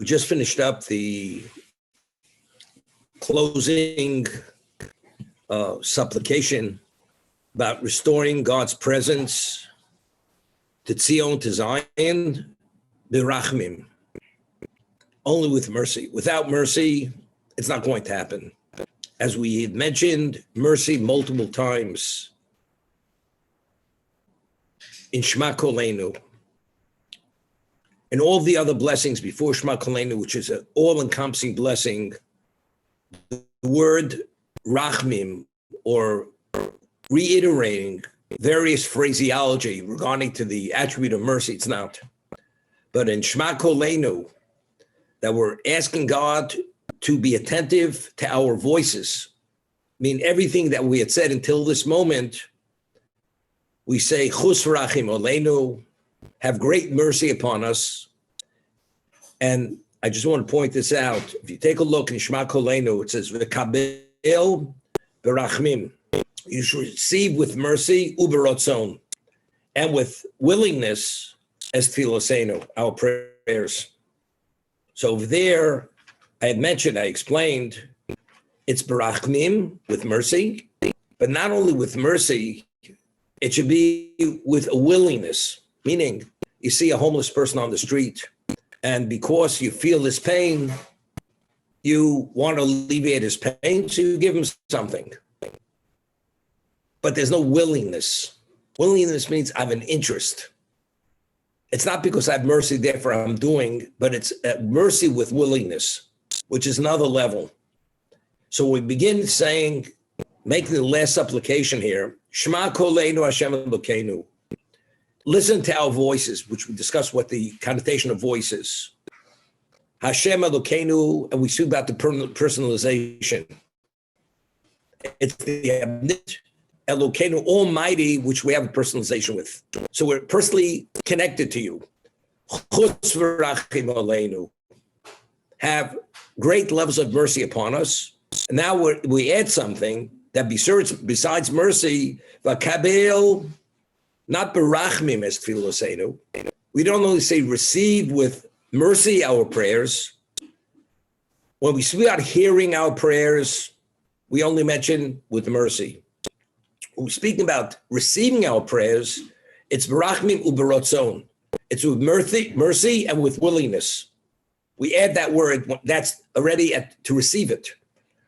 We just finished up the closing supplication about restoring God's presence to Zion, to Zion, birachmim, only with mercy. Without mercy, it's not going to happen. As we had mentioned, mercy multiple times in Shema Kolenu, and all the other blessings before Shema Kolenu, which is an all-encompassing blessing. The word rachmim, or reiterating various phraseology regarding to the attribute of mercy, it's not. But in Shema Kolenu, that we're asking God to be attentive to our voices. I mean, everything that we had said until this moment, we say, Chus v'rachim oleinu, have great mercy upon us. And I just want to point this out. If you take a look in Shema Kolenu, it says, V'kabel b'rachmim. You should receive with mercy, uberotzon, and with willingness, as tfiloseinu, our prayers. So over there, I had mentioned, I explained, it's b'rachmim, with mercy, but not only with mercy, it should be with a willingness, meaning you see a homeless person on the street, and because you feel his pain, you want to alleviate his pain, so you give him something. But there's no willingness. Willingness means I have an interest. It's not because I have mercy, therefore I'm doing, but it's mercy with willingness, which is another level. So we begin saying, making the last supplication here, Shema Kolenu Hashem Elokeinu. Listen to our voices, which we discussed what the connotation of voice is. Hashem Elokeinu, and we speak about the personalization. It's the omniscient Elokeinu, Almighty, which we have a personalization with. So we're personally connected to you. Chus v'rachim oleinu. Have great levels of mercy upon us. And now we add something that besides mercy, v'kabel, not berachmim as tfiloseinu. We don't only say receive with mercy our prayers. When we speak about hearing our prayers, we only mention with mercy. When we're speaking about receiving our prayers, it's berachmim uberotzon. It's with mercy and with willingness. We add that word, that's already to receive it,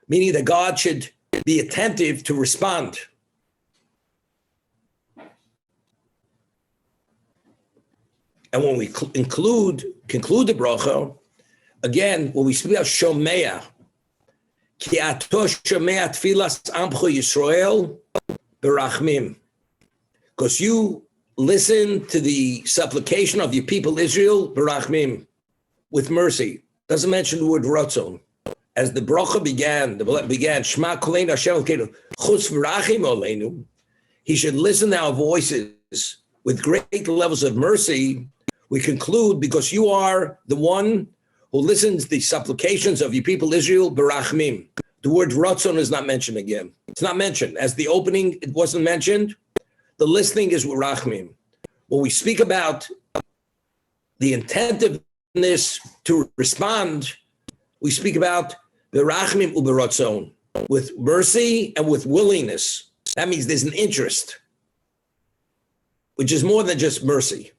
meaning that God should be attentive to respond. And when we conclude the bracha, again, when we speak about Shomea, Ki ato shomea tfilas amcho Yisrael berachmim, because you listen to the supplication of your people Israel berachmim, with mercy. Doesn't mention the word rotzon. As the bracha began Shema Kolenu Hashem Elokeinu, Chus v'rachim oleinu. He should listen to our voices with great levels of mercy. We conclude, because you are the one who listens to the supplications of your people Israel, berachmim. The word rotzon is not mentioned again. It's not mentioned. As the opening, it wasn't mentioned. The listening is berachmim. When we speak about the intentiveness to respond, we speak about berachmim uberotzon, with mercy and with willingness. That means there's an interest, which is more than just mercy.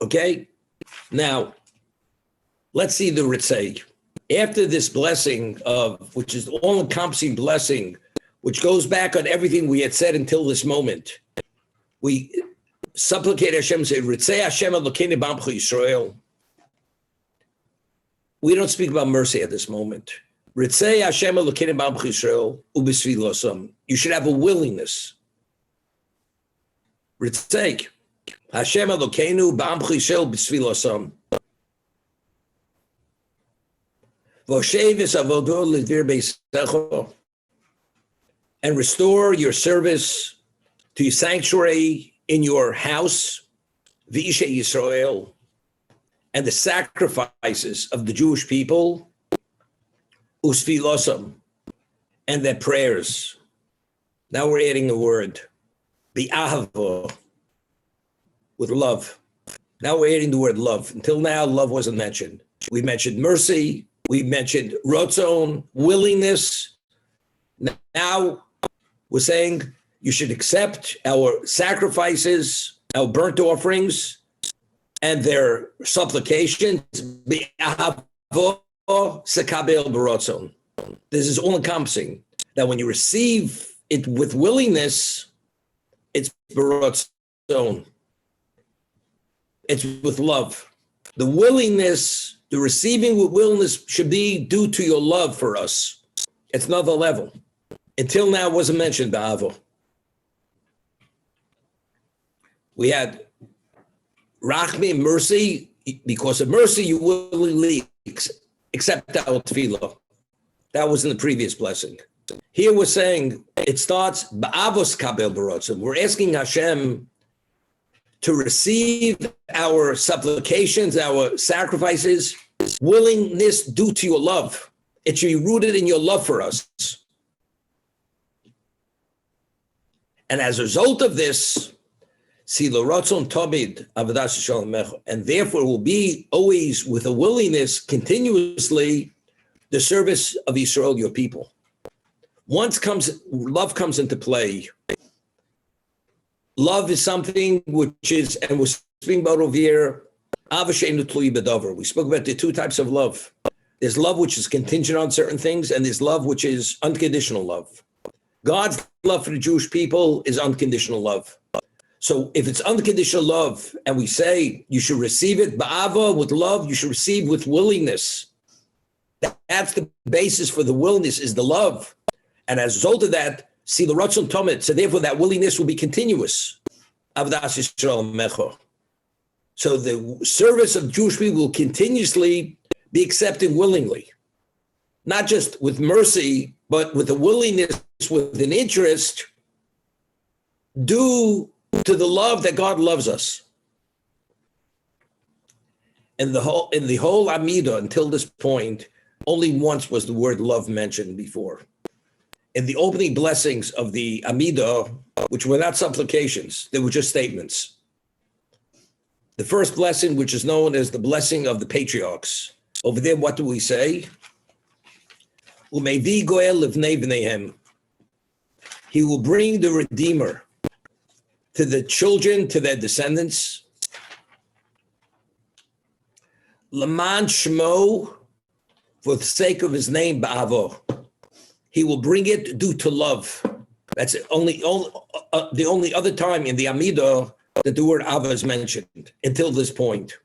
Okay? Now, let's see the Ritzei. After this blessing which is the all-encompassing blessing, which goes back on everything we had said until this moment, we supplicate Hashem, say, Ritzei Hashem Elokeinu b'amcho Yisrael. We don't speak about mercy at this moment. Ritzei Hashem Elokeinu b'amcho Yisrael ub'svilosam. You should have a willingness. Ritzei Hashem Elokeinu b'amcho Yisrael b'svilosam. And restore your service to your sanctuary in your house, V'ishe Yisrael, and the sacrifices of the Jewish people, usfilosam, and their prayers. Now we're adding a word, bi'ahava, with love. Now we're adding the word love. Until now, love wasn't mentioned. we mentioned mercy, we mentioned rotzon, willingness. Now we're saying you should accept our sacrifices, our burnt offerings, and their supplications. This is all encompassing. That when you receive it with willingness, it's baratzon. It's with love. The willingness, the receiving with willingness should be due to your love for us. It's another level. Until now, it wasn't mentioned, Ba'avo. We had Rachmi, mercy. Because of mercy, you willingly accept our tefillah. That was in the previous blessing. Here we're saying it starts ba'avos kabel baratzon. We're asking Hashem to receive our supplications, our sacrifices, willingness due to your love. It should be rooted in your love for us. And as a result of this, and therefore will be always with a willingness continuously the service of Yisrael, your people. Once love comes into play. Love is something which is, and we're speaking about over here, we spoke about the two types of love. There's love which is contingent on certain things, and there's love which is unconditional love. God's love for the Jewish people is unconditional love. So if it's unconditional love, and we say you should receive it ba'ava, with love, you should receive with willingness. That's the basis for the willingness, is the love. And as a result of that, see the ratzon tomit, so therefore that willingness will be continuous. So the service of Jewish people will continuously be accepted willingly. Not just with mercy, but with a willingness, with an interest, due to the love that God loves us. In the whole Amidah, until this point, only once was the word love mentioned before. In the opening blessings of the Amidah, which were not supplications, they were just statements. The first blessing, which is known as the blessing of the patriarchs. Over there, what do we say? Umevi goel livnei bneihem. He will bring the Redeemer to the children, to their descendants. Laman Shmo, for the sake of his name, Ba'avo. He will bring it due to love. That's the only other time in the Amidah that the word Ava is mentioned, until this point.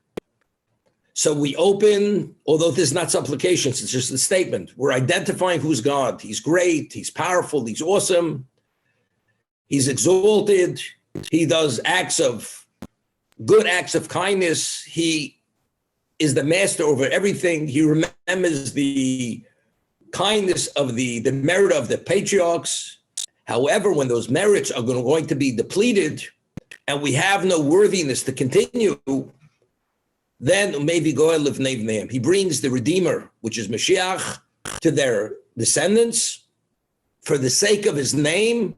So we open, although this is not supplications, it's just a statement. We're identifying who's God. He's great, he's powerful, he's awesome, he's exalted, he does good acts of kindness. He is the master over everything. He remembers the kindness of the merit of the patriarchs. However, when those merits are going to be depleted and we have no worthiness to continue, then maybe Goel Livnei Bneihem. He brings the Redeemer, which is Mashiach, to their descendants for the sake of his name.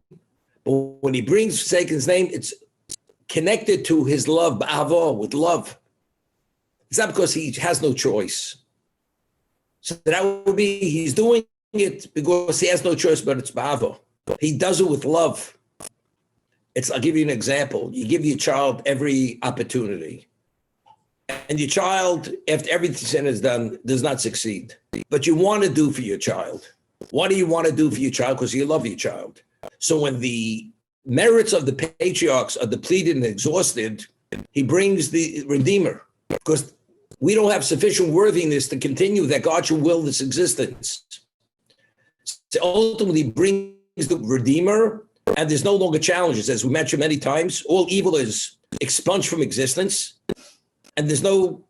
But when he brings for the sake of his name, it's connected to his love, ba'avo, with love. It's not because he has no choice. So that would be, he's doing it because he has no choice, but it's ba'avo. He does it with love. I'll give you an example. You give your child every opportunity. And your child, after everything is done, does not succeed. But you want to do for your child. What do you want to do for your child? Because you love your child. So when the merits of the patriarchs are depleted and exhausted, he brings the Redeemer. Because we don't have sufficient worthiness to continue that God should will this existence. So ultimately brings the Redeemer, and there's no longer challenges. As we mentioned many times, all evil is expunged from existence. And there's no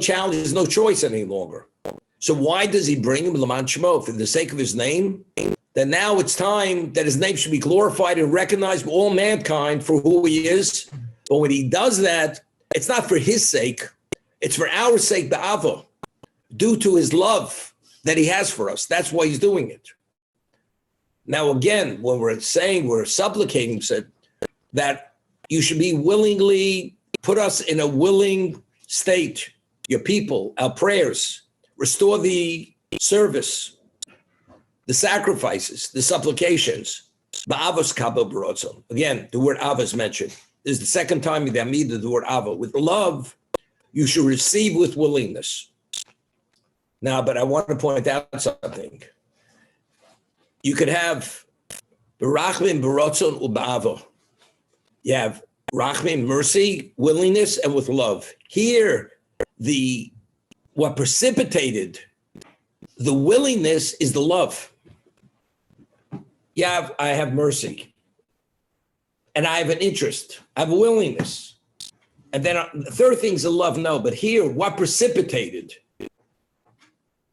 challenge, there's no choice any longer. So why does he bring him Laman Shmo? For the sake of his name? Then now it's time that his name should be glorified and recognized by all mankind for who he is. But when he does that, it's not for his sake, it's for our sake, Ba'avo, due to his love that he has for us. That's why he's doing it. Now again, when we're supplicating, said that you should be willingly put us in a willing state your people, our prayers, restore the service, the sacrifices, the supplications. Ba'avos kabel b'rotzon. Again, the word ava is mentioned. This is the second time in the Amidah the word ava. With love, you should receive with willingness. Now, but I want to point out something. You could have Rachmin b'rotzon u'ba'ava. You have Rachmin, mercy, willingness, and with love. Here, what precipitated the willingness is the love. I have mercy, and I have an interest. I have a willingness, and then the third thing is the love. No, but here, what precipitated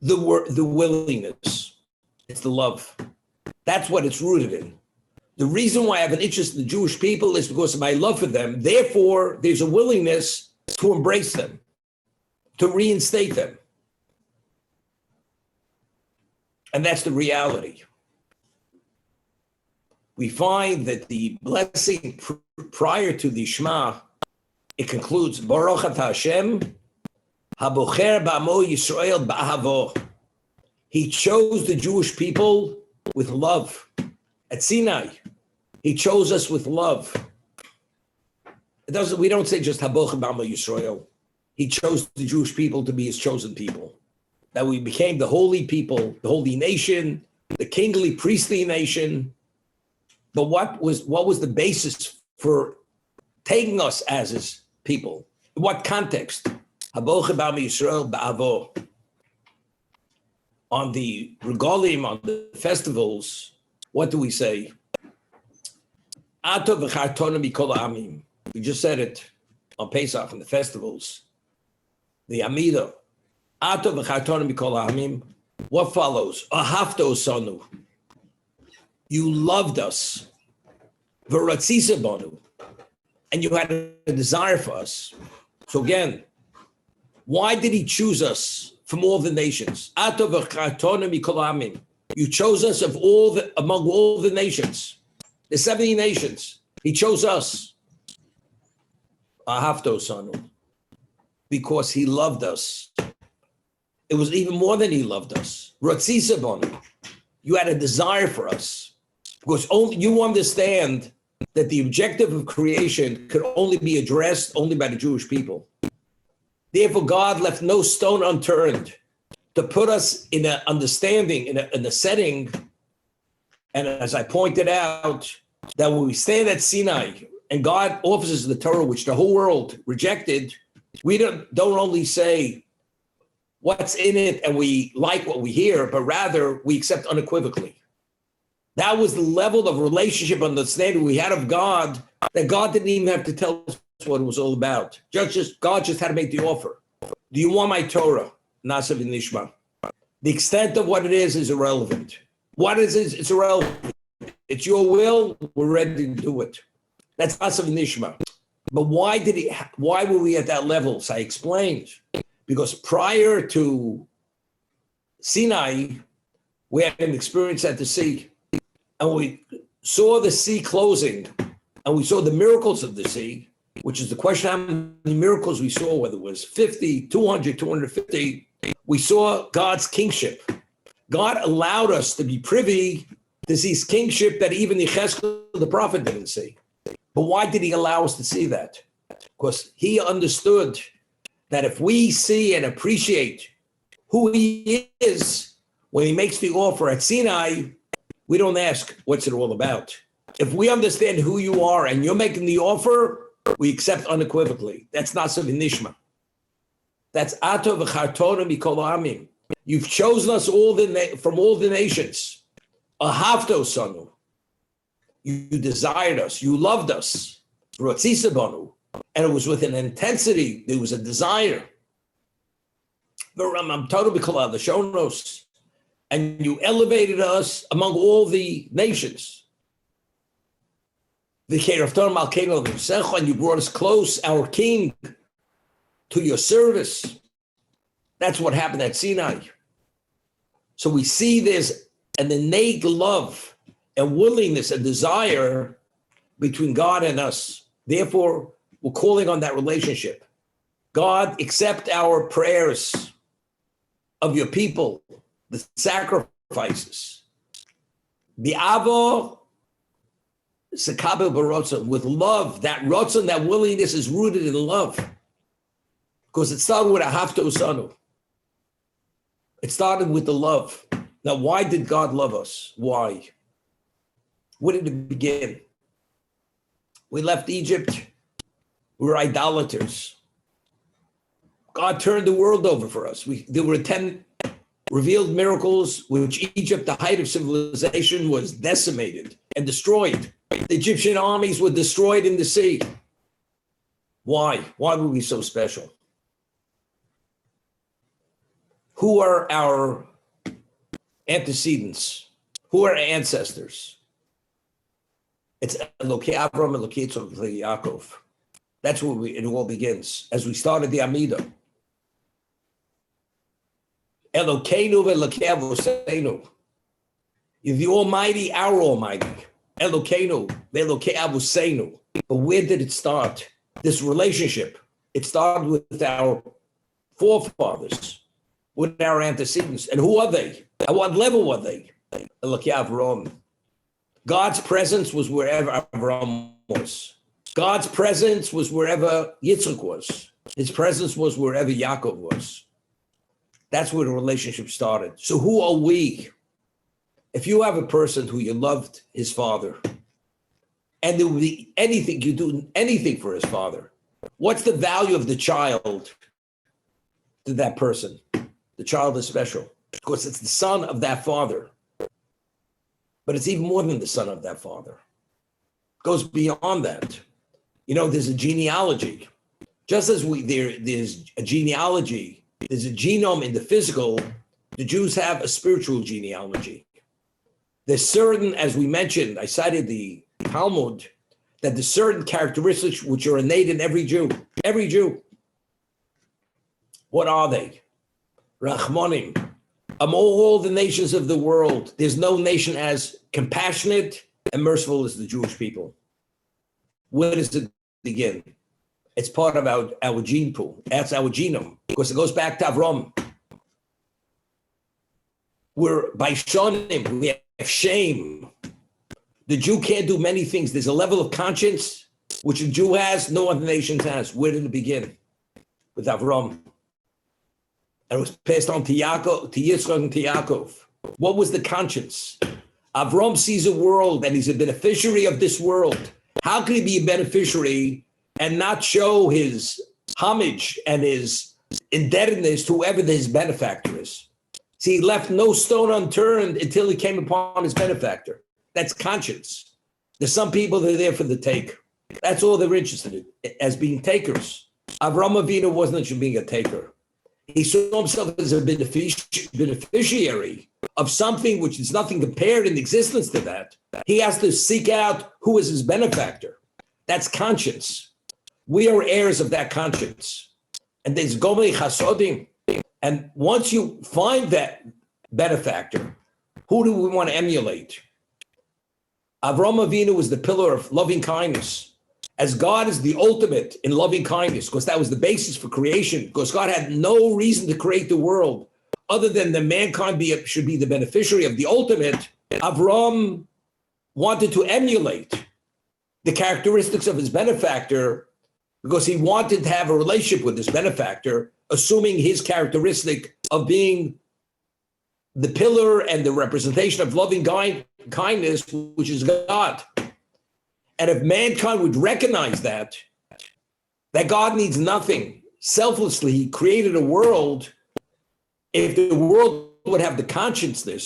the willingness? It's the love. That's what it's rooted in. The reason why I have an interest in the Jewish people is because of my love for them. Therefore, there's a willingness to embrace them, to reinstate them. And that's the reality. We find that the blessing prior to the Shema, it concludes, Baruch atah Hashem, habocher ba'amo Yisrael ba'ahavo. He chose the Jewish people with love. At Sinai, he chose us with love. We don't say just habocher ba'amo Yisrael. He chose the Jewish people to be his chosen people. That we became the holy people, the holy nation, the kingly, priestly nation. But what was the basis for taking us as his people? In what context? Habocher ba'amo Yisrael ba'avo. On the regalim, on the festivals, what do we say? Ato v'chartonu mikol ha'amim. We just said it on Pesach, on the festivals. The Amidah. Ato v'chartonu mikol ha'amim. What follows? Ahavto osanu. You loved us. V'ratzisa banu. And you had a desire for us. So again, why did he choose us from all the nations? Ato v'chartonu mikol ha'amim. You chose us among all the nations. The 70 nations. He chose us. Ahavto osanu. Because he loved us. It was even more than he loved us. Ratzisa banu. You had a desire for us. Because only you understand that the objective of creation could only be addressed only by the Jewish people. Therefore, God left no stone unturned to put us in an understanding, in a setting. And as I pointed out, that when we stand at Sinai and God offers us the Torah, which the whole world rejected, we don't only say what's in it and we like what we hear, but rather we accept unequivocally. That was the level of relationship, understanding we had of God, that God didn't even have to tell us what it was all about. God just had to make the offer. Do you want my Torah? Nasa v'nishma. The extent of what it is irrelevant. What it is, it's irrelevant. It's your will, we're ready to do it. That's Nasa v'nishma. But why were we at that level? So I explained. Because prior to Sinai, we had an experience at the sea. And we saw the sea closing, and we saw the miracles of the sea, which is the question how many miracles we saw, whether it was 50, 200, 250. We saw God's kingship. God allowed us to be privy to see his kingship that even Yechezkel, the prophet, didn't see. But why did he allow us to see that? Because he understood that if we see and appreciate who he is, when he makes the offer at Sinai, we don't ask, what's it all about? If we understand who you are and you're making the offer, we accept unequivocally. That's Nasa v'nishma. That's Ato v'chartonu mikol ha'amim. You've chosen us from all the nations. Ahavto osanu. You desired us. You loved us. Ratzisa banu. And it was with an intensity. There was a desire. The shonos. And you elevated us among all the nations. And you brought us close, our king, to your service. That's what happened at Sinai. So we see there's an innate love and willingness and desire between God and us. Therefore, we're calling on that relationship. God, accept our prayers of your people, the sacrifices. The Avo Sekabel Barotzon, with love. That rotzon, that willingness is rooted in love. Because it started with a Hafta Usanu. It started with the love. Now, why did God love us? Why? Where did it begin? We left Egypt. We were idolaters. God turned the world over for us. There were 10 revealed miracles, which Egypt, the height of civilization, was decimated and destroyed. The Egyptian armies were destroyed in the sea. Why? Why were we so special? Who are our antecedents? Who are our ancestors? It's Elokei Avram, Elokei Yitzchak, Elokei Yaakov. That's where it all begins. As we started the Amidah. Elokeinu ve'Elokei Avoseinu. You're the Almighty, our Almighty. Elokeinu ve'Elokei Avoseinu. But where did it start? This relationship. It started with our forefathers, with our antecedents. And who are they? At what level were they? Elokei Avram. God's presence was wherever Avram was. God's presence was wherever Yitzchak was. His presence was wherever Yaakov was. That's where the relationship started. So who are we? If you have a person who you loved his father, and there would be anything, you do anything for his father, what's the value of the child to that person? The child is special because it's the son of that father. But it's even more than the son of that father. It goes beyond that. You know, there's a genealogy. Just as there's a genealogy, there's a genome in the physical, the Jews have a spiritual genealogy. There's certain, as we mentioned, I cited the Talmud, that there's certain characteristics which are innate in every Jew. Every Jew. What are they? Rachmanim. Among all the nations of the world, there's no nation as compassionate and merciful as the Jewish people. Where does it begin? It's part of our gene pool. That's our genome, because it goes back to Avram. We're by Shonim, we have shame. The Jew can't do many things. There's a level of conscience which a Jew has, no other nation has. Where did it begin? With Avram. And it was passed on to Yaakov, to Yitzchak, and to Yaakov. What was the conscience? Avram sees a world and he's a beneficiary of this world. How can he be a beneficiary and not show his homage and his indebtedness to whoever his benefactor is? See, he left no stone unturned until he came upon his benefactor. That's conscience. There's some people that are there for the take. That's all they're interested in, as being takers. Avram Avinu wasn't interested in being a taker. He saw himself as a beneficiary of something which is nothing compared in existence to that. He has to seek out who is his benefactor. That's conscience. We are heirs of that conscience. And there's Gomei Chasodim. And once you find that benefactor, who do we want to emulate? Avram Avinu was the pillar of loving kindness. As God is the ultimate in loving kindness, because that was the basis for creation, because God had no reason to create the world other than that mankind should be the beneficiary of the ultimate. Avram wanted to emulate the characteristics of his benefactor because he wanted to have a relationship with his benefactor, assuming his characteristic of being the pillar and the representation of loving kindness, which is God. And if mankind would recognize that God needs nothing, selflessly, he created a world. If the world would have the conscience, they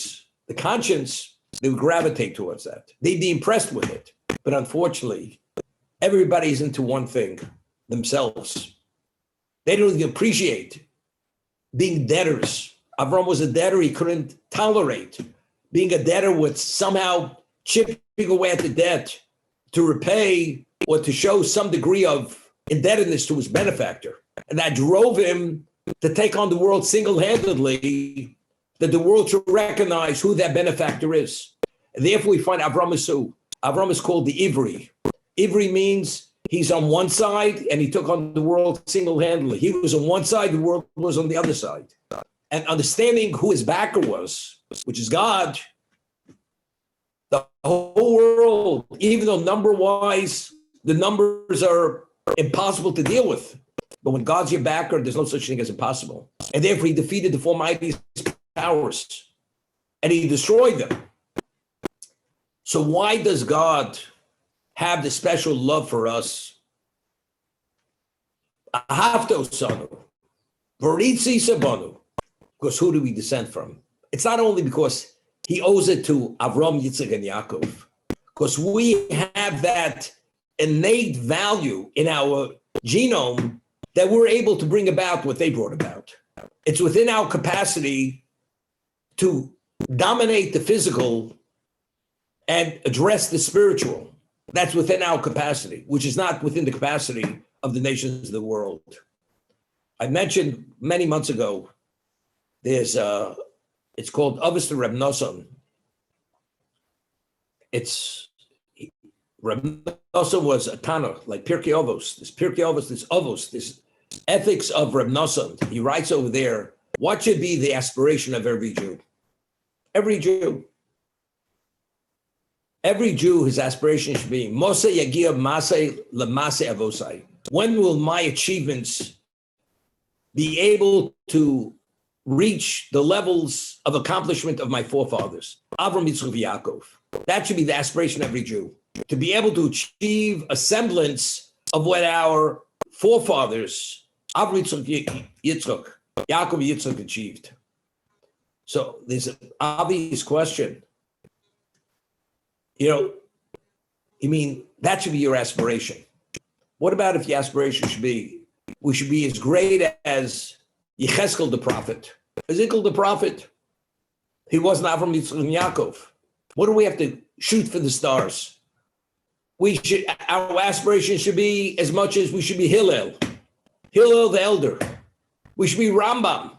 would gravitate towards that. They'd be impressed with it. But unfortunately, everybody's into one thing, themselves. They don't even appreciate being debtors. Avram was a debtor. He couldn't tolerate being a debtor with somehow chipping away at the debt to repay or to show some degree of indebtedness to his benefactor. And that drove him to take on the world single-handedly, that the world should recognize who that benefactor is. And therefore we find Avram is who? Avram is called the Ivri. Ivri means He's on one side and he took on the world single-handedly. He was on one side, the world was on the other side. And understanding who his backer was, which is God, the whole world, even though number-wise, the numbers are impossible to deal with. But when God's your backer, there's no such thing as impossible. And therefore, he defeated the four mighty powers and he destroyed them. So why does God have this special love for us? Ahavto sanu, v'ritzi sabanu. Because who do we descend from? It's not only because he owes it to Avram, Yitzchak, and Yaakov, because we have that innate value in our genome that we're able to bring about what they brought about. It's within our capacity to dominate the physical and address the spiritual. That's within our capacity, which is not within the capacity of the nations of the world. I mentioned many months ago, it's called Avos Reb Nosson. Reb Nosson was a Tana, like Pirkei Avos, this ethics of Reb Nosson. He writes over there, what should be the aspiration of every Jew? Every Jew. Every Jew, his aspiration should be, Moshe Yagia Maseh Lemase Avosai. When will my achievements be able to reach the levels of accomplishment of my forefathers? Avram, Yitzchak, Yaakov. That should be the aspiration of every Jew, to be able to achieve a semblance of what our forefathers, Avram, Yitzchak, Yaakov, Yitzchak achieved. So there's an obvious question. That should be your aspiration. What about if your aspiration should be, we should be as great as Yecheskel the prophet? Ezekiel the prophet, he wasn't Avram, Yitzchak, and Yaakov. What do we have to shoot for the stars? Our aspiration should be as much as we should be Hillel the elder. We should be Rambam.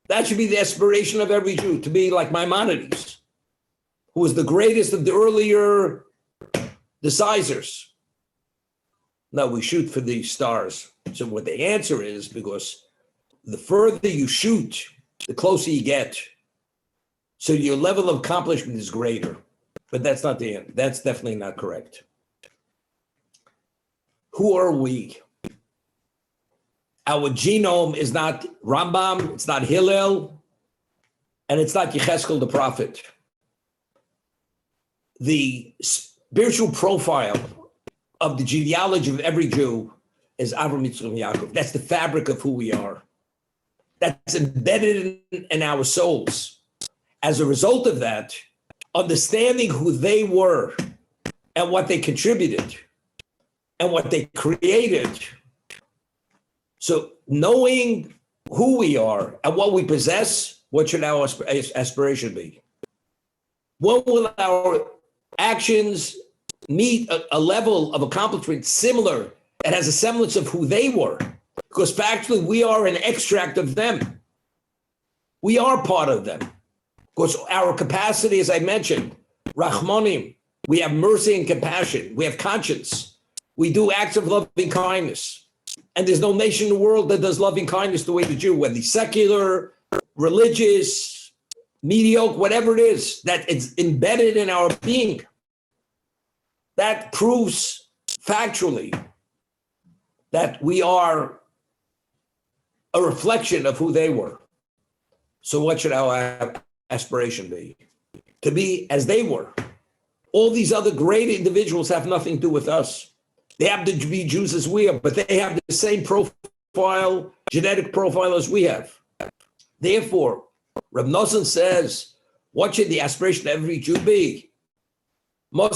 That should be the aspiration of every Jew, to be like Maimonides, who was the greatest of the earlier decisors. No, we shoot for the stars. So what the answer is, because the further you shoot, the closer you get. So your level of accomplishment is greater. But that's not the end. That's definitely not correct. Who are we? Our genome is not Rambam, it's not Hillel, and it's not Yecheskel the prophet. The spiritual profile of the genealogy of every Jew is Avram, Yitzchak, and Yaakov. That's the fabric of who we are. That's embedded in our souls. As a result of that, understanding who they were and what they contributed and what they created. So knowing who we are and what we possess, what should our aspiration be? What will our actions meet a level of accomplishment similar that has a semblance of who they were? Because factually, we are an extract of them. We are part of them. Because our capacity, as I mentioned, Rachmanim, we have mercy and compassion. We have conscience. We do acts of loving kindness. And there's no nation in the world that does loving kindness the way the Jew, whether he's secular, religious, mediocre, whatever it is, that it's embedded in our being. That proves factually that we are a reflection of who they were. So what should our aspiration be? To be as they were. All these other great individuals have nothing to do with us. They have to be Jews as we are, but they have the same profile, genetic profile as we have. Therefore, Reb Nosson says, what should the aspiration of every Jew be? When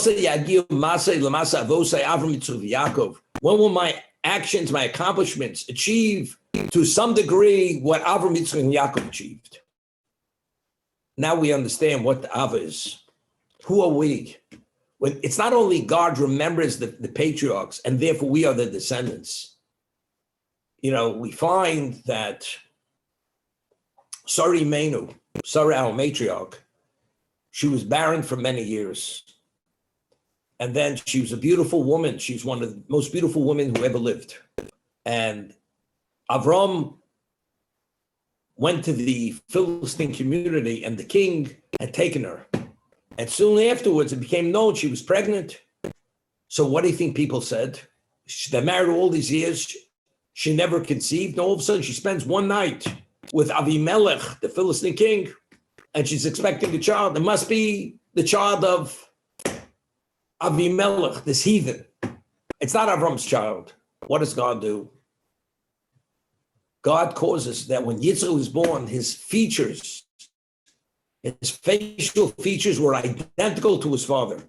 will my actions, my accomplishments achieve to some degree what Avram, Yitzchak, and Yaakov achieved? Now we understand what the Ava is. Who are we? When it's not only God remembers the patriarchs, and therefore we are the descendants. We find that Sarah Imenu, Sarah, our matriarch, she was barren for many years. And then she was a beautiful woman. She's one of the most beautiful women who ever lived. And Avram went to the Philistine community, and the king had taken her. And soon afterwards, it became known she was pregnant. So what do you think people said? They married all these years. She never conceived. And all of a sudden, she spends one night with Avimelech, the Philistine king, and she's expecting a child. It must be the child of Avimelech, this heathen. It's not Avram's child. What does God do? God causes that when Yitzchak was born, his facial features were identical to his father.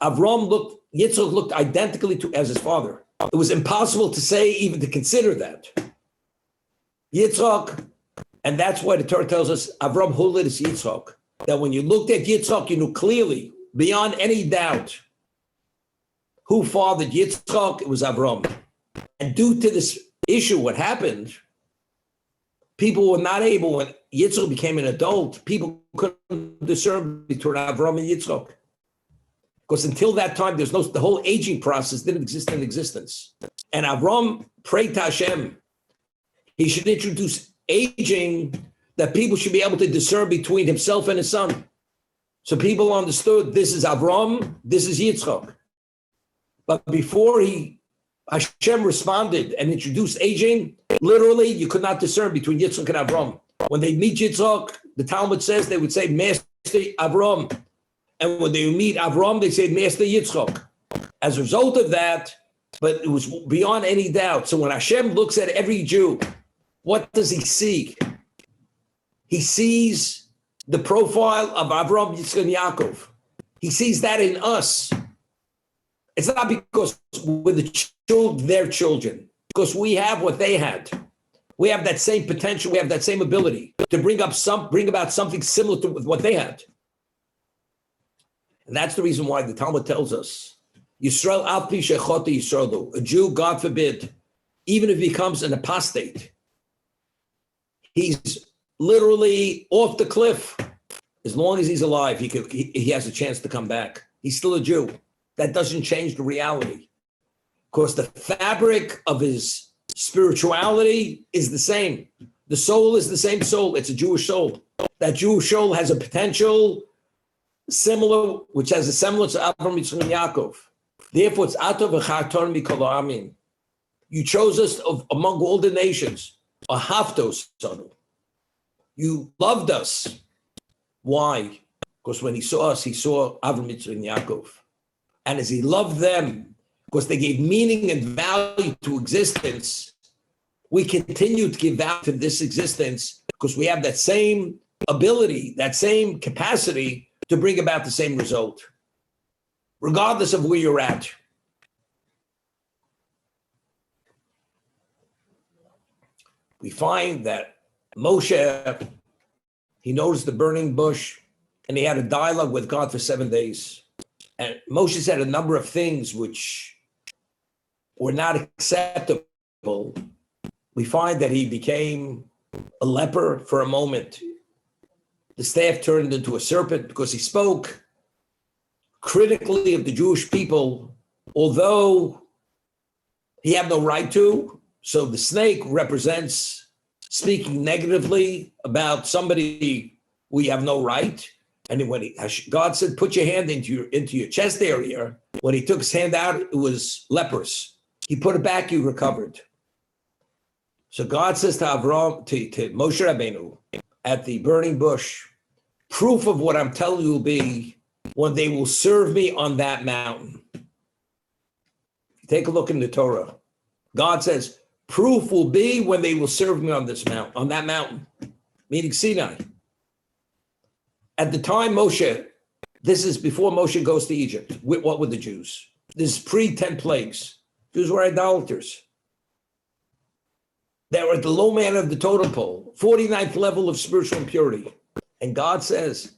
Yitzchak looked identically as his father. It was impossible to say, even to consider that. Yitzchak, and that's why the Torah tells us, Avram Hulid is Yitzchak, that when you looked at Yitzchak, you knew clearly, beyond any doubt, who fathered Yitzchak. It was Avram. And due to this issue, what happened, people were not able, when Yitzchak became an adult, people couldn't discern between Avram and Yitzchak. Because until that time, the whole aging process didn't exist in existence. And Avram prayed to Hashem, he should introduce aging, that people should be able to discern between himself and his son. So people understood, this is Avram, this is Yitzchak. But before Hashem responded and introduced aging, literally, you could not discern between Yitzchak and Avram. When they meet Yitzchak, the Talmud says they would say, Master Avram. And when they meet Avram, they say, Master Yitzchak. As a result of that, but it was beyond any doubt. So when Hashem looks at every Jew, what does he see? He sees the profile of Avram, Yitzchak, and Yaakov. He sees that in us. It's not because we're their children, because we have what they had. We have that same potential. We have that same ability to bring about something similar to what they had. And that's the reason why the Talmud tells us, Yisrael al pi shechota Yisraelu, a Jew, God forbid, even if he becomes an apostate, he's literally off the cliff. As long as he's alive, he has a chance to come back. He's still a Jew. That doesn't change the reality. Because the fabric of his spirituality is the same. The soul is the same soul. It's a Jewish soul. That Jewish soul has a potential similar, which has a semblance of Avraham, Yitzchak, and Yaakov. Therefore, it's Atov v'charton mikol ha'amin. You chose us among all the nations. Ahavtos sanu. You loved us. Why? Because when he saw us, he saw Avraham, Yitzchak, and Yaakov. And as he loved them, because they gave meaning and value to existence, we continue to give value to this existence because we have that same ability, that same capacity to bring about the same result, regardless of where you're at. We find that Moshe, he noticed the burning bush, and he had a dialogue with God for 7 days. And Moshe said a number of things which were not acceptable. We find that he became a leper for a moment. The staff turned into a serpent because he spoke critically of the Jewish people, although he had no right to. So the snake represents speaking negatively about somebody we have no right. And when God said, put your hand into your chest area, when he took his hand out, it was leprous. He put it back, you recovered. So God says to Avram, to Moshe Rabbeinu, at the burning bush, proof of what I'm telling you will be when they will serve me on that mountain. Take a look in the Torah. God says, proof will be when they will serve me on that mountain, meaning Sinai. At the time Moshe, this is before Moshe goes to Egypt. What were the Jews? This is pre-10 plagues. Jews were idolaters. They were at the low man of the totem pole, 49th level of spiritual impurity. And God says,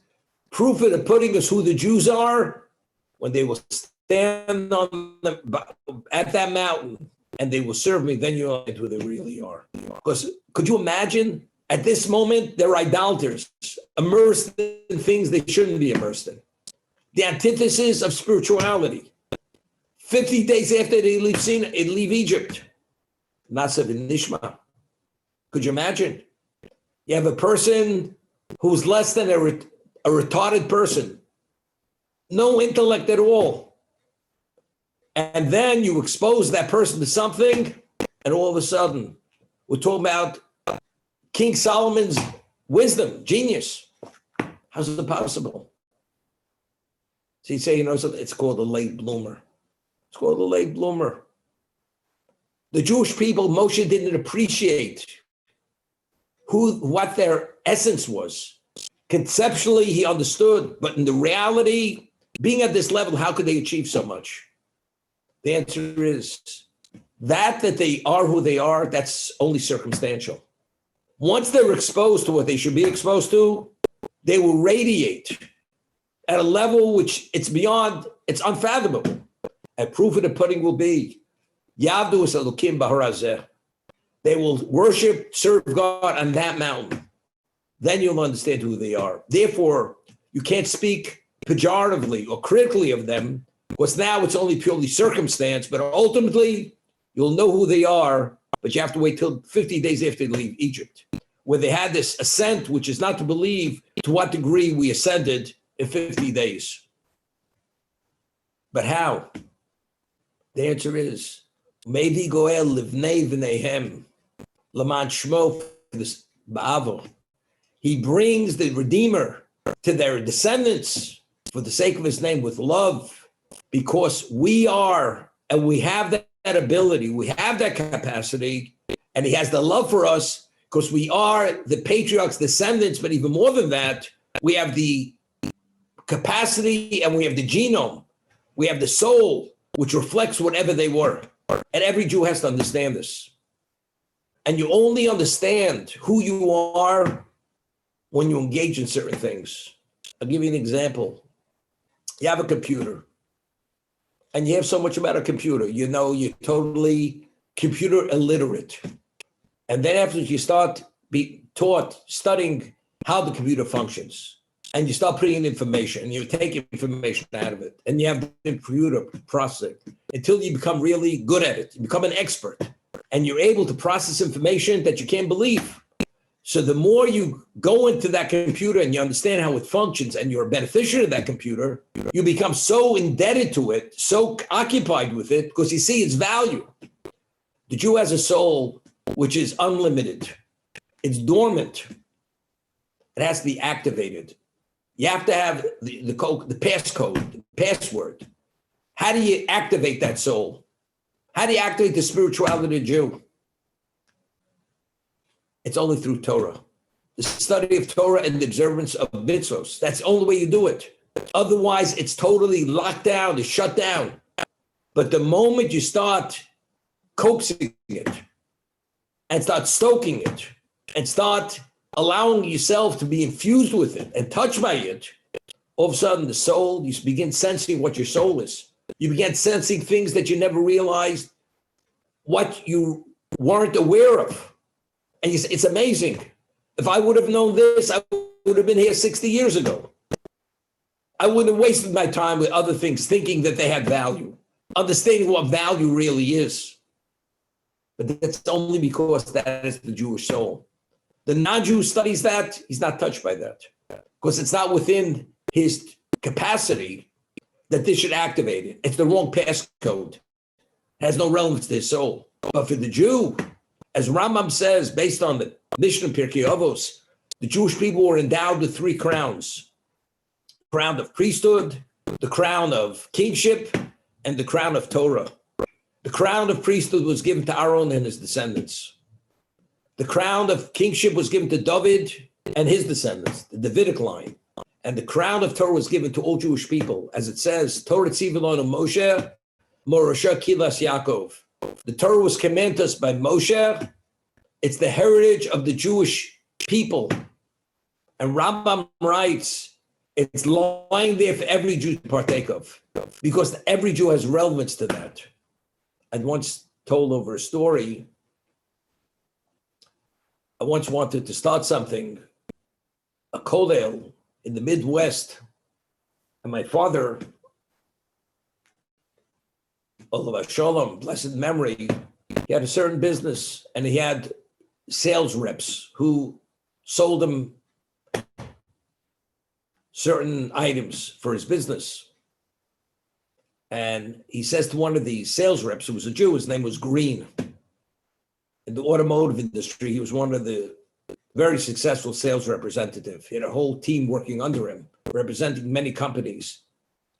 proof of the pudding is who the Jews are when they will stand at that mountain and they will serve me, then you'll know who they really are. Because could you imagine? At this moment, they're idolaters, immersed in things they shouldn't be immersed in. The antithesis of spirituality. 50 days after they leave Egypt. Nasav Nishma. Could you imagine? You have a person who's less than a retarded person, no intellect at all. And then you expose that person to something, and all of a sudden, we're talking about King Solomon's wisdom, genius. How's it possible? So you say, it's called a late bloomer. It's called a late bloomer. The Jewish people, Moshe didn't appreciate what their essence was. Conceptually, he understood, but in the reality, being at this level, how could they achieve so much? The answer is that they are who they are, that's only circumstantial. Once they're exposed to what they should be exposed to, they will radiate at a level which it's unfathomable. And proof of the pudding will be, Yavdu es Elokim b'harazeh. They will worship, serve God on that mountain. Then you'll understand who they are. Therefore, you can't speak pejoratively or critically of them, because now it's only purely circumstance, but ultimately, you'll know who they are, but you have to wait till 50 days after they leave Egypt, where they had this ascent, which is not to believe to what degree we ascended in 50 days. But how? The answer is, Mevi Goel Livnei V'neihem Laman Shmo Ba'avo. He brings the Redeemer to their descendants for the sake of his name with love, because we are, and we have that ability, we have that capacity, and he has the love for us because we are the patriarchs' descendants, but even more than that, we have the capacity and we have the genome, we have the soul, which reflects whatever they were. And every Jew has to understand this. And you only understand who you are when you engage in certain things. I'll give you an example. You have a computer, and you have so much about a computer. You're totally computer illiterate. And then after you start be taught, studying how the computer functions, and you start putting in information, and you take information out of it, and you have the computer process it until you become really good at it. You become an expert, and you're able to process information that you can't believe. So the more you go into that computer and you understand how it functions, and you're a beneficiary of that computer, you become so indebted to it, so occupied with it, because you see its value. The Jew has a soul which is unlimited. It's dormant. It has to be activated. You have to have the passcode, the password. How do you activate that soul? How do you activate the spirituality of the Jew? It's only through Torah. The study of Torah and the observance of mitzvos. That's the only way you do it. Otherwise, it's totally locked down, it's shut down. But the moment you start coaxing it, and start stoking it, and start allowing yourself to be infused with it and touched by it, all of a sudden the soul, you begin sensing what your soul is. You begin sensing things that you never realized, what you weren't aware of. And it's amazing. If I would have known this, I would have been here 60 years ago. I wouldn't have wasted my time with other things, thinking that they had value, understanding what value really is. But that's only because that is the Jewish soul. The non-Jew studies that, he's not touched by that, because it's not within his capacity that this should activate it. It's the wrong passcode. It has no relevance to his soul. But for the Jew, as Rambam says, based on the Mishnah Pirkei Avos, the Jewish people were endowed with 3 crowns: the crown of priesthood, the crown of kingship, and the crown of Torah. The crown of priesthood was given to Aaron and his descendants. The crown of kingship was given to David and his descendants, the Davidic line. And the crown of Torah was given to all Jewish people. As it says, Torah Tzivilon of Moshe, Morasha Kilas Yaakov. The Torah was commanded us by Moshe. It's the heritage of the Jewish people. And Rambam writes, it's lying there for every Jew to partake of, because every Jew has relevance to that. I once told over a story. I once wanted to start something, a kollel in the Midwest, and my father Olav Shalom, blessed memory, he had a certain business and he had sales reps who sold him certain items for his business. And he says to one of the sales reps, who was a Jew, his name was Green. In the automotive industry, he was one of the very successful sales representative. He had a whole team working under him, representing many companies.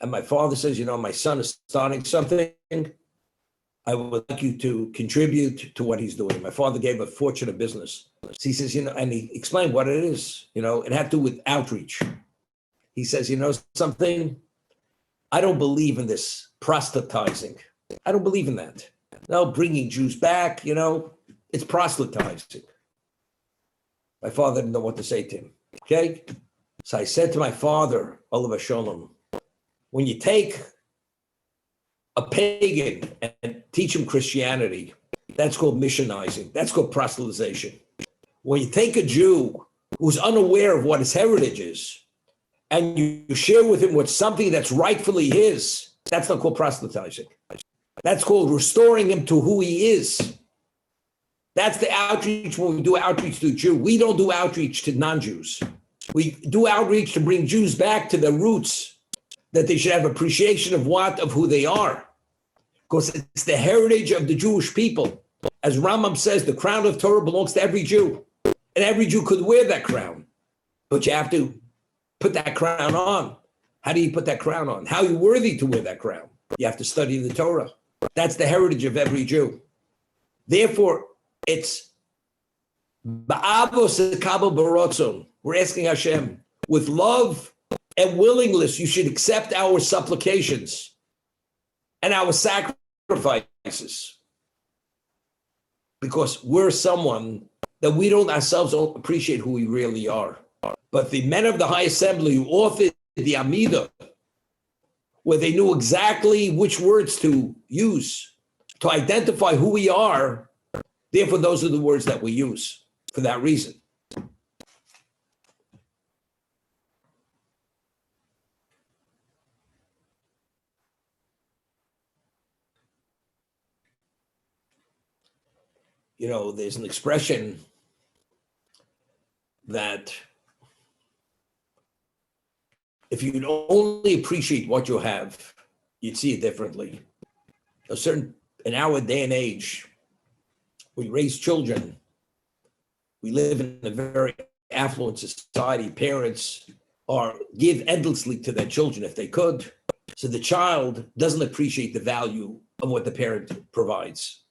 And my father says, my son is starting something. I would like you to contribute to what he's doing. My father gave a fortune of business. So he says, and he explained what it is. It had to do with outreach. He says, something? I don't believe in this proselytizing. I don't believe in that. No, bringing Jews back, it's proselytizing. My father didn't know what to say to him. Okay? So I said to my father, Olav Shalom, when you take a pagan and teach him Christianity, that's called missionizing. That's called proselytization. When you take a Jew who's unaware of what his heritage is, and you share with him what's something that's rightfully his, that's not called proselytizing. That's called restoring him to who he is. That's the outreach when we do outreach to a Jew. We don't do outreach to non-Jews. We do outreach to bring Jews back to their roots, that they should have appreciation of who they are. Because it's the heritage of the Jewish people. As Rambam says, the crown of Torah belongs to every Jew. And every Jew could wear that crown. But you have to put that crown on. How do you put that crown on? How are you worthy to wear that crown? You have to study the Torah. That's the heritage of every Jew. Therefore, it's ba'avos ekabel b'rotzon. We're asking Hashem, with love and willingness, you should accept our supplications and our sacrifices. Because we're someone that we don't ourselves don't appreciate who we really are. But the men of the High Assembly who authored the Amidah, where they knew exactly which words to use to identify who we are, therefore those are the words that we use for that reason. There's an expression that if you'd only appreciate what you have, you'd see it differently. In our day and age, we raise children. We live in a very affluent society. Parents give endlessly to their children if they could. So the child doesn't appreciate the value of what the parent provides.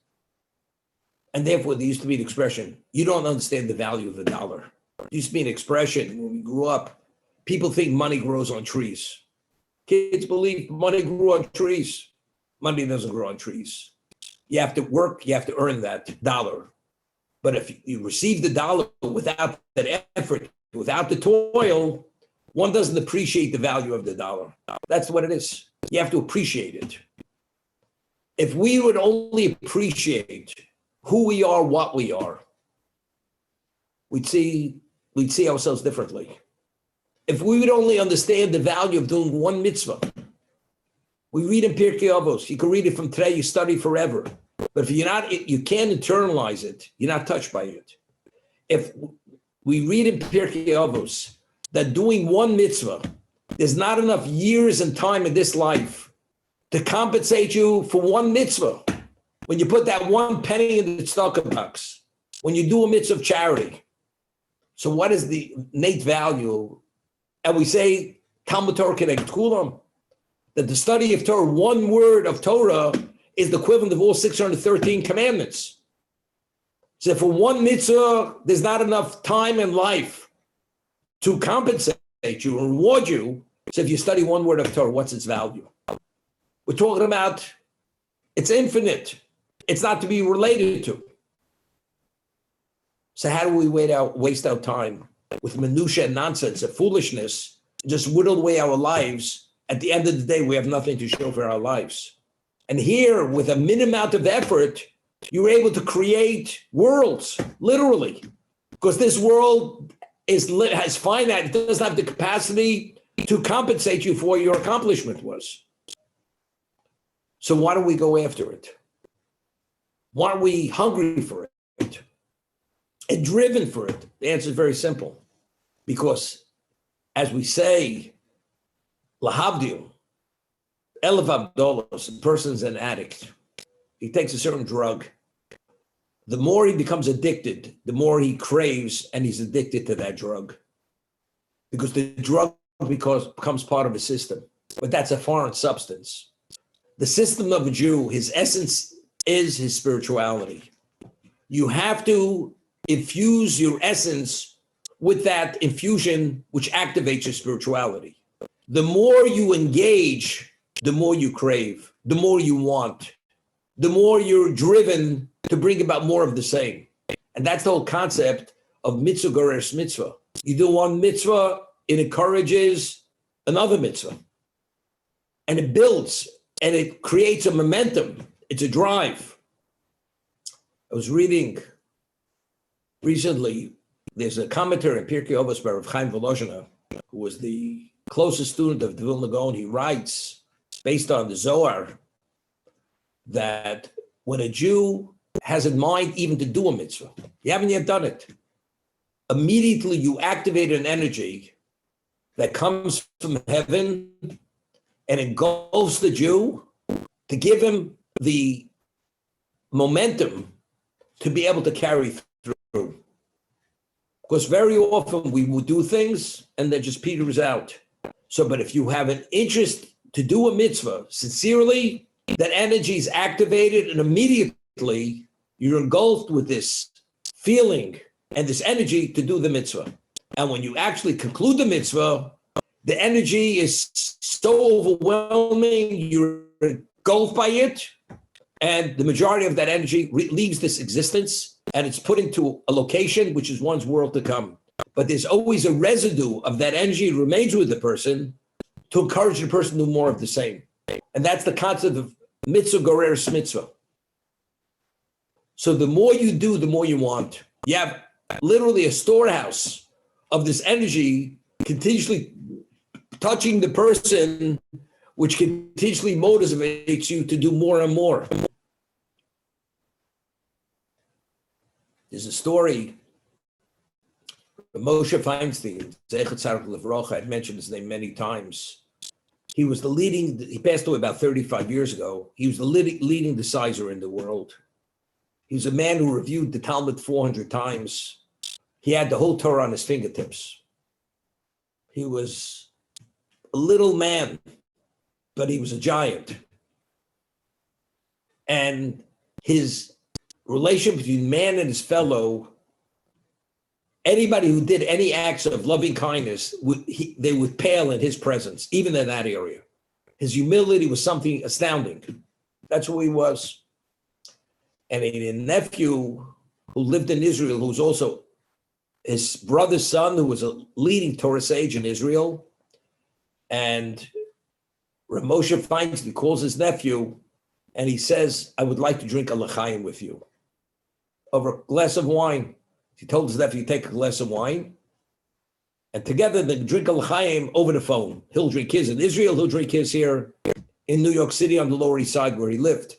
And therefore, there used to be an expression, you don't understand the value of the dollar. There used to be an expression when we grew up, people think money grows on trees. Kids believe money grew on trees. Money doesn't grow on trees. You have to work, you have to earn that dollar. But if you receive the dollar without that effort, without the toil, one doesn't appreciate the value of the dollar. That's what it is. You have to appreciate it. If we would only appreciate who we are, what we are, we'd see ourselves differently. If we would only understand the value of doing one mitzvah, we read in Pirkei Avos, you can read it from today, you study forever. But if you can't internalize it, you're not touched by it. If we read in Pirkei Avos that doing one mitzvah, there's not enough years and time in this life to compensate you for one mitzvah. When you put that one penny in the tzedakah box, when you do a mitzvah of charity. So what is the innate value? And we say, Talmud Torah Keneged Kulam, that the study of Torah, one word of Torah, is the equivalent of all 613 commandments. So for one mitzvah, there's not enough time in life to compensate you or reward you. So if you study one word of Torah, what's its value? We're talking about it's infinite. It's not to be related to. So how do we waste our time with minutia and nonsense and foolishness, just whittle away our lives? At the end of the day, we have nothing to show for our lives. And here, with a minimum amount of effort, you're able to create worlds, literally, because this world has finite. It doesn't have the capacity to compensate you for what your accomplishment was. So why don't we go after it? Why are we hungry for it and driven for it? The answer is very simple. Because as we say, lahavdil, Elef Abdolos, a person's an addict. He takes a certain drug. The more he becomes addicted, the more he craves, and he's addicted to that drug. Because the drug becomes part of his system. But that's a foreign substance. The system of a Jew, his essence is his spirituality. You have to infuse your essence with that infusion which activates your spirituality. The more you engage, the more you crave, the more you want, the more you're driven to bring about more of the same. And that's the whole concept of mitzvah goreres mitzvah. You do one mitzvah, it encourages another mitzvah. And it builds and it creates a momentum. It's a drive. I was reading recently, there's a commentator in Pirkei Avos by Rav Chaim Volozhiner, who was the closest student of the Vilna Gaon. He writes, based on the Zohar, that when a Jew has in mind even to do a mitzvah, you haven't yet done it, immediately you activate an energy that comes from heaven and engulfs the Jew to give him the momentum to be able to carry through. Because very often we will do things and then just peters out. So, but if you have an interest to do a mitzvah sincerely, that energy is activated and immediately you're engulfed with this feeling and this energy to do the mitzvah. And when you actually conclude the mitzvah, the energy is so overwhelming, you're engulfed by it, and the majority of that energy leaves this existence and it's put into a location which is one's world to come. But there's always a residue of that energy that remains with the person to encourage the person to do more of the same. And that's the concept of mitzvah goreres mitzvah. So the more you do, the more you want. You have literally a storehouse of this energy continuously touching the person, which continuously motivates you to do more and more. There's a story, Moshe Feinstein, Zechat Tzarech Livrocha, I've mentioned his name many times. He was he passed away about 35 years ago. He was the leading decider in the world. He was a man who reviewed the Talmud 400 times. He had the whole Torah on his fingertips. He was a little man, but he was a giant. And his relation between man and his fellow, anybody who did any acts of loving kindness, they would pale in his presence, even in that area. His humility was something astounding. That's who he was. And a nephew who lived in Israel, who was also his brother's son, who was a leading Torah sage in Israel. And Rav Moshe Feinstein calls his nephew and he says, I would like to drink a l'chaim with you over a glass of wine. He told his nephew, take a glass of wine, and together they drink a l'chaim over the phone. He'll drink his in Israel, he'll drink his here in New York City on the Lower East Side where he lived.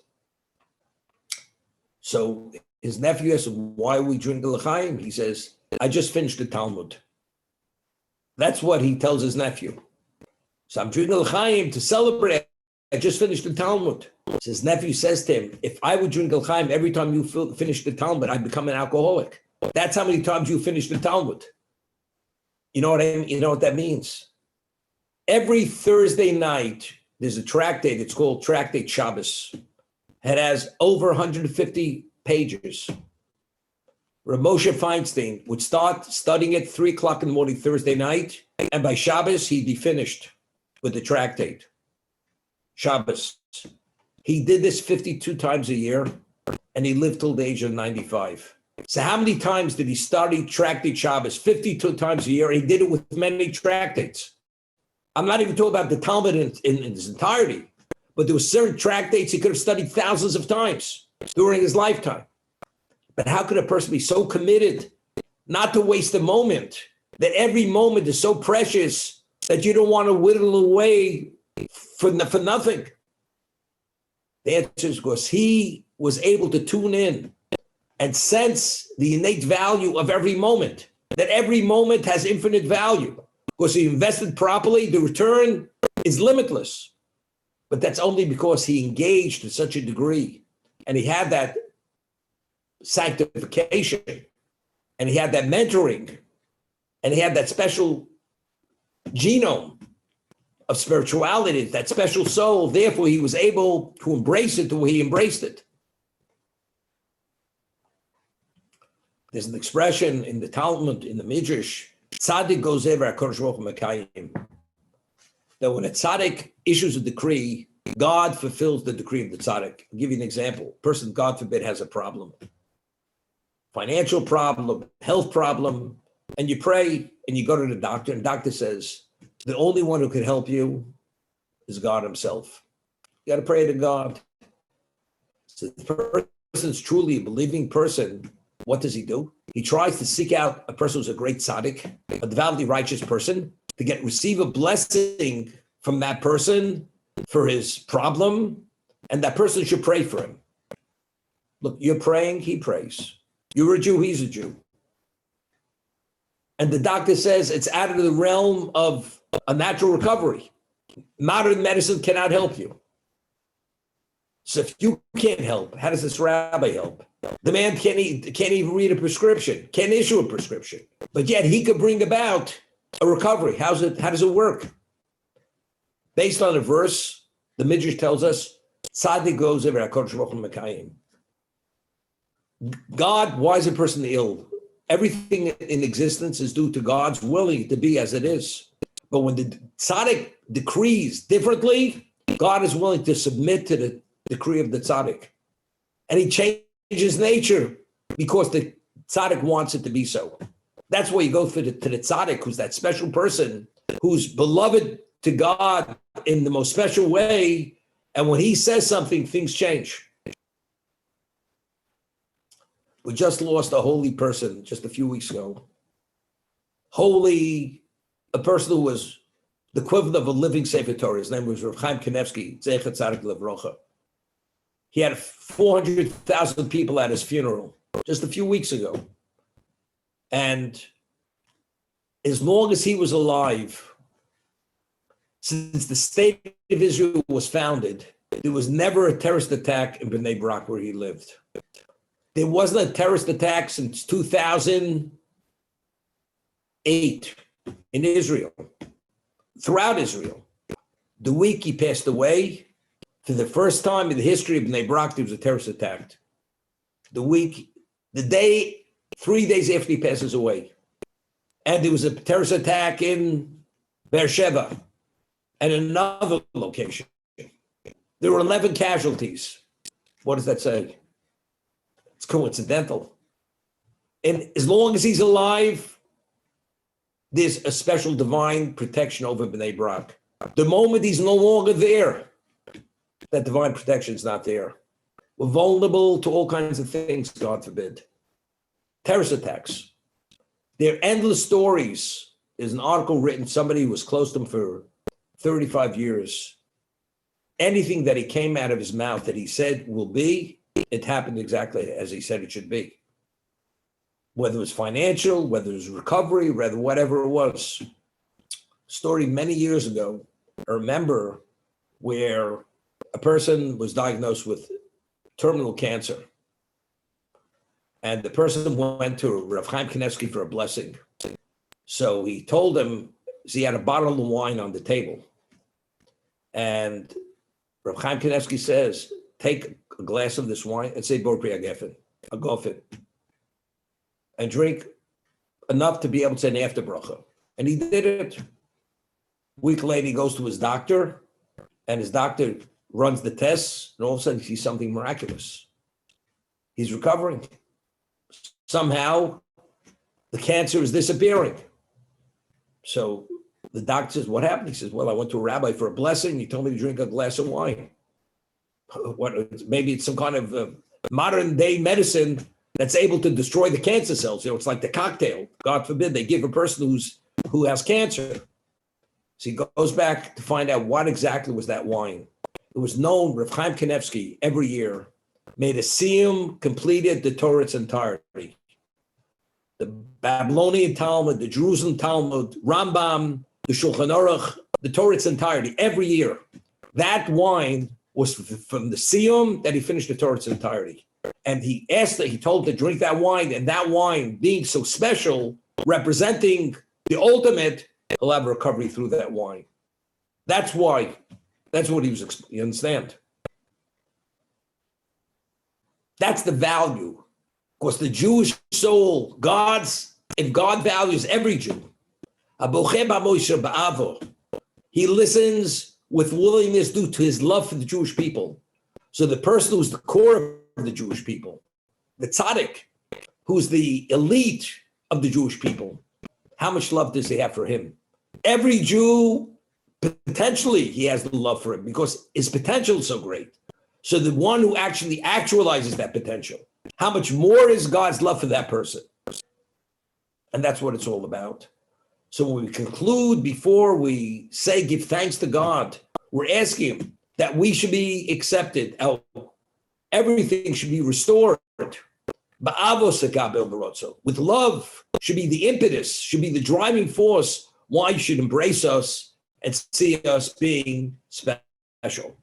So his nephew asked him, why are we drinking l'chaim? He says, I just finished the Talmud. That's what he tells his nephew. So I'm drinking l'chaim to celebrate. I just finished the Talmud. So his nephew says to him, if I would drink l'chaim every time you finish the Talmud, I'd become an alcoholic. That's how many times you finish the Talmud. You know what I mean? You know what that means? Every Thursday night, there's a tractate. It's called Tractate Shabbos. It has over 150 pages. Rav Moshe Feinstein would start studying it 3 o'clock in the morning Thursday night, and by Shabbos, he'd be finished with the tractate. Shabbos. He did this 52 times a year, and he lived till the age of 95. So how many times did he study Tractate Shabbos? 52 times a year. He did it with many tractates. I'm not even talking about the Talmud in its entirety, but there were certain tractates he could have studied thousands of times during his lifetime. But how could a person be so committed not to waste a moment, that every moment is so precious that you don't want to whittle away for nothing? The answer is because he was able to tune in and sense the innate value of every moment, that every moment has infinite value. Because he invested properly, the return is limitless. But that's only because he engaged to such a degree and he had that sanctification and he had that mentoring and he had that special genome of spirituality, that special soul. Therefore, he was able to embrace it the way he embraced it. There's an expression in the Talmud, in the Midrash, tzaddik goes ever HaKadosh Baruch Hu mekayim, that when a tzaddik issues a decree, God fulfills the decree of the tzaddik. I'll give you an example. A person, God forbid, has a problem, financial problem, health problem, and you pray and you go to the doctor, and the doctor says, the only one who can help you is God himself. You got to pray to God. So the person's truly a believing person. What does he do? He tries to seek out a person who's a great tzaddik, a devoutly righteous person, to receive a blessing from that person for his problem, and that person should pray for him. Look, you're praying, he prays. You're a Jew, he's a Jew. And the doctor says it's out of the realm of a natural recovery. Modern medicine cannot help you. So if you can't help, how does this rabbi help? The man can't even read a prescription, can't issue a prescription, but yet he could bring about a recovery. How does it work? Based on a verse, the Midrash tells us, tzaddik goes over HaKadosh Baruch Hu mekayim. God, why is a person ill? Everything in existence is due to God's willing to be as it is. But when the tzaddik decrees differently, God is willing to submit to the decree of the tzaddik. And he changes nature because the tzaddik wants it to be so. That's why you go to the tzaddik, who's that special person who's beloved to God in the most special way. And when he says something, things change. We just lost a holy person just a few weeks ago. Holy, a person who was the equivalent of a living Sefer Torah. His name was Rav Chaim Kanevsky, Zecher Tzadik Levrocha. He had 400,000 people at his funeral just a few weeks ago. And as long as he was alive, since the state of Israel was founded, there was never a terrorist attack in Bnei Brak where he lived. There wasn't a terrorist attack since 2008 in Israel, throughout Israel. The week he passed away, for the first time in the history of Bnei Brak, there was a terrorist attack. The day, 3 days after he passes away. And there was a terrorist attack in Beersheba and another location. There were 11 casualties. What does that say? It's coincidental. And as long as he's alive, there's a special divine protection over Bnei Brak. The moment he's no longer there, that divine protection is not there. We're vulnerable to all kinds of things, God forbid. Terrorist attacks. There are endless stories. There's an article written, somebody who was close to him for 35 years. Anything that he came out of his mouth that he said will be, it happened exactly as he said it should be. Whether it was financial, whether it was recovery, whatever it was. Story many years ago, I remember, where a person was diagnosed with terminal cancer. And the person went to Rav Chaim Kanevsky for a blessing. So he told him, he had a bottle of wine on the table. And Rav Chaim Kanevsky says, take a glass of this wine and say, Bor Pri HaGefen, a gofen, and drink enough to be able to say an after bracha. And he did it. A week later, he goes to his doctor, and his doctor runs the tests, and all of a sudden he sees something miraculous. He's recovering. Somehow, the cancer is disappearing. So the doctor says, what happened? He says, well, I went to a rabbi for a blessing. He told me to drink a glass of wine. Maybe it's some kind of modern day medicine that's able to destroy the cancer cells. It's like the cocktail. God forbid they give a person who has cancer. So he goes back to find out what exactly was that wine. it was known Rav Chaim Kanevsky every year made a siyum, completed the Torah's entirety. The Babylonian Talmud, the Jerusalem Talmud, Rambam, the Shulchan Aruch, the Torah's entirety, every year. That wine was from the siyum that he finished the Torah's entirety. And he told to drink that wine, and that wine being so special, representing the ultimate, he'll have recovery through that wine. That's why. That's what he was, you understand? That's the value. Because the Jewish soul, if God values every Jew, he listens with willingness due to his love for the Jewish people. So the person who's the core of the Jewish people, the tzaddik, who's the elite of the Jewish people, how much love does he have for him? Every Jew, potentially, he has the love for him because his potential is so great. So the one who actually actualizes that potential, how much more is God's love for that person? And that's what it's all about. So when we conclude, before we say give thanks to God, we're asking him that we should be accepted. Everything should be restored. With love should be the impetus, should be the driving force why you should embrace us and see us being special.